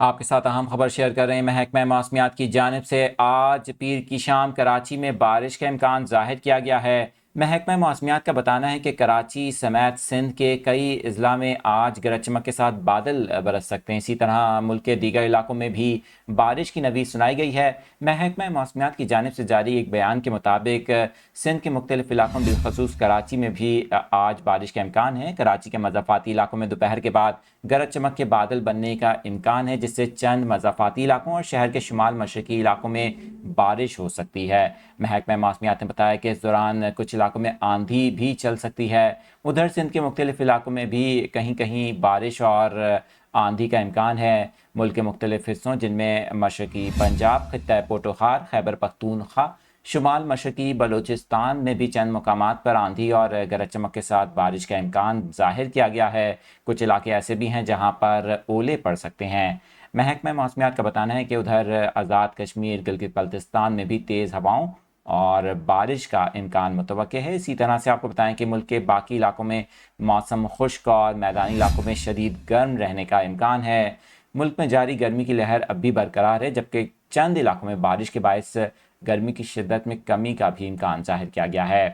آپ کے ساتھ اہم خبر شیئر کر رہے ہیں محکمہ موسمیات کی جانب سے۔ آج پیر کی شام کراچی میں بارش کا امکان ظاہر کیا گیا ہے۔ محکمہ موسمیات کا بتانا ہے کہ کراچی سمیت سندھ کے کئی اضلاع میں آج گرج چمک کے ساتھ بادل برس سکتے ہیں۔ اسی طرح ملک کے دیگر علاقوں میں بھی بارش کی نوید سنائی گئی ہے۔ محکمہ موسمیات کی جانب سے جاری ایک بیان کے مطابق سندھ کے مختلف علاقوں میں بالخصوص کراچی میں بھی آج بارش کا امکان ہے۔ کراچی کے مضافاتی علاقوں میں دوپہر کے بعد گرج چمک کے بادل بننے کا امکان ہے، جس سے چند مضافاتی علاقوں اور شہر کے شمال مشرقی علاقوں میں بارش ہو سکتی ہے۔ محکمہ موسمیات نے بتایا کہ اس دوران کچھ علاقوں میں آندھی بھی چل سکتی ہے۔ ادھر سندھ کے مختلف علاقوں میں بھی کہیں کہیں بارش اور آندھی کا امکان ہے۔ ملک کے مختلف حصوں جن میں مشرقی پنجاب، خطہ پوٹوخار، خیبر پختونخوا، شمال مشرقی بلوچستان میں بھی چند مقامات پر آندھی اور گرج چمک کے ساتھ بارش کا امکان ظاہر کیا گیا ہے۔ کچھ علاقے ایسے بھی ہیں جہاں پر اولے پڑ سکتے ہیں۔ محکمہ موسمیات کا بتانا ہے کہ ادھر آزاد کشمیر، گلگت بلتستان میں بھی تیز ہواؤں اور بارش کا امکان متوقع ہے۔ اسی طرح سے آپ کو بتائیں کہ ملک کے باقی علاقوں میں موسم خشک اور میدانی علاقوں میں شدید گرم رہنے کا امکان ہے۔ ملک میں جاری گرمی کی لہر اب بھی برقرار ہے، جبکہ چند علاقوں میں بارش کے باعث گرمی کی شدت میں کمی کا بھی امکان ظاہر کیا گیا ہے۔